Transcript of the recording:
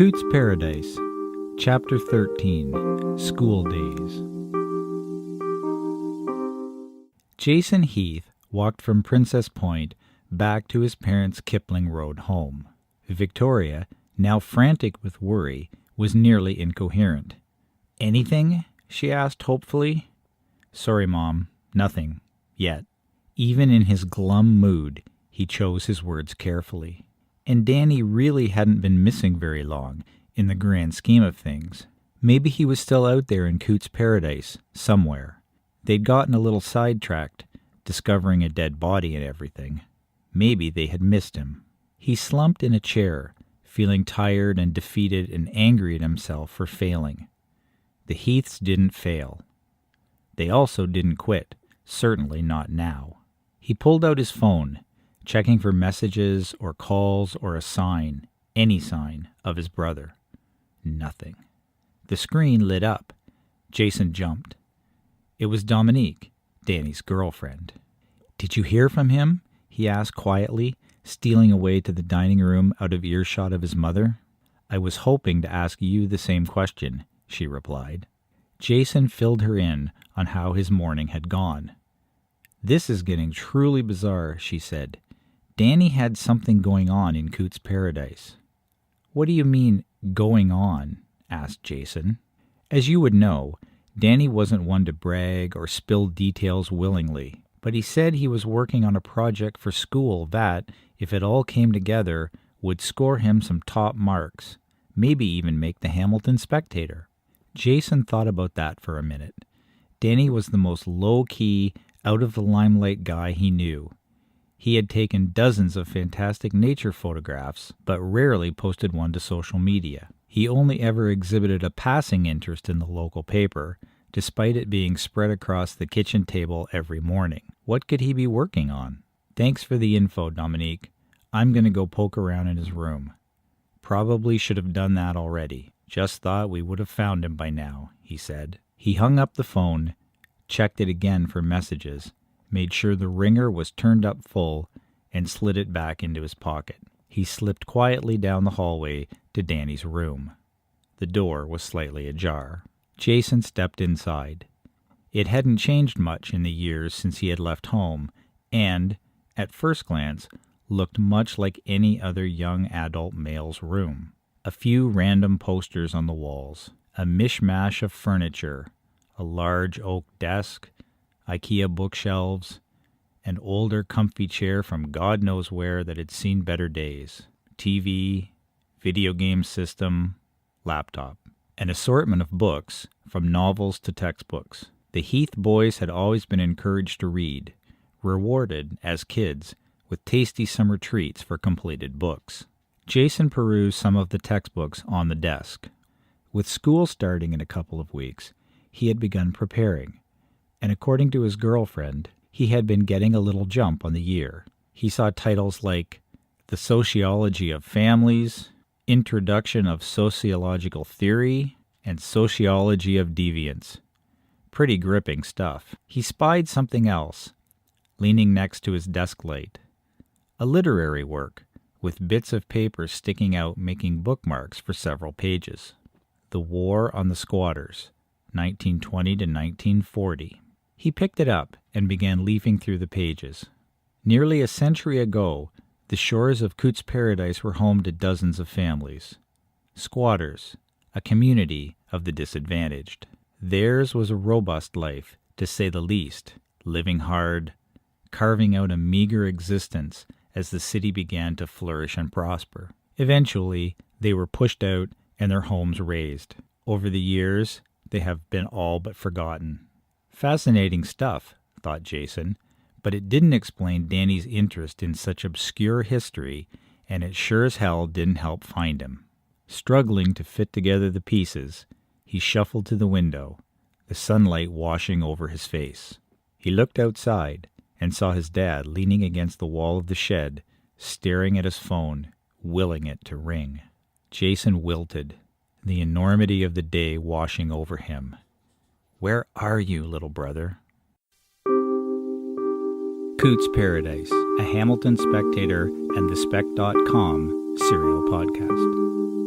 Cootes Paradise, Chapter 13, School Days. Jason Heath walked from Princess Point back to his parents' Kipling Road home. Victoria, now frantic with worry, was nearly incoherent. "Anything?" she asked hopefully. "Sorry, Mom, nothing. Yet." Even in his glum mood, he chose his words carefully. And Danny really hadn't been missing very long, in the grand scheme of things. Maybe he was still out there in Cootes Paradise, somewhere. They'd gotten a little sidetracked, discovering a dead body and everything. Maybe they had missed him. He slumped in a chair, feeling tired and defeated and angry at himself for failing. The Heaths didn't fail. They also didn't quit, certainly not now. He pulled out his phone, checking for messages or calls or a sign, any sign, of his brother. Nothing. The screen lit up. Jason jumped. It was Dominique, Danny's girlfriend. "Did you hear from him?" he asked quietly, stealing away to the dining room out of earshot of his mother. "I was hoping to ask you the same question," she replied. Jason filled her in on how his morning had gone. "This is getting truly bizarre," she said. "Danny had something going on in Cootes Paradise." "What do you mean, going on?" asked Jason. As you would know, Danny wasn't one to brag or spill details willingly, but he said he was working on a project for school that, if it all came together, would score him some top marks, maybe even make the Hamilton Spectator. Jason thought about that for a minute. Danny was the most low-key, out-of-the-limelight guy he knew. He had taken dozens of fantastic nature photographs, but rarely posted one to social media. He only ever exhibited a passing interest in the local paper, despite it being spread across the kitchen table every morning. What could he be working on? "Thanks for the info, Dominique. I'm going to go poke around in his room." "Probably should have done that already. Just thought we would have found him by now," he said. He hung up the phone, checked it again for messages, made sure the ringer was turned up full, and slid it back into his pocket. He slipped quietly down the hallway to Danny's room. The door was slightly ajar. Jason stepped inside. It hadn't changed much in the years since he had left home, and, at first glance, looked much like any other young adult male's room. A few random posters on the walls, a mishmash of furniture, a large oak desk, IKEA bookshelves, an older comfy chair from God knows where that had seen better days, TV, video game system, laptop, an assortment of books, from novels to textbooks. The Heath boys had always been encouraged to read, rewarded, as kids, with tasty summer treats for completed books. Jason perused some of the textbooks on the desk. With school starting in a couple of weeks, he had begun preparing, and according to his girlfriend, he had been getting a little jump on the year. He saw titles like The Sociology of Families, Introduction of Sociological Theory, and Sociology of Deviance. Pretty gripping stuff. He spied something else, leaning next to his desk light. A literary work, with bits of paper sticking out making bookmarks for several pages. The War on the Squatters, 1920 to 1940. He picked it up and began leafing through the pages. Nearly a century ago, the shores of Cootes Paradise were home to dozens of families. Squatters, a community of the disadvantaged. Theirs was a robust life, to say the least, living hard, carving out a meager existence as the city began to flourish and prosper. Eventually, they were pushed out and their homes razed. Over the years, they have been all but forgotten. Fascinating stuff, thought Jason, but it didn't explain Danny's interest in such obscure history, and it sure as hell didn't help find him. Struggling to fit together the pieces, he shuffled to the window, the sunlight washing over his face. He looked outside and saw his dad leaning against the wall of the shed, staring at his phone, willing it to ring. Jason wilted, the enormity of the day washing over him. "Where are you, little brother?" Cootes Paradise, a Hamilton Spectator and thespec.com serial podcast.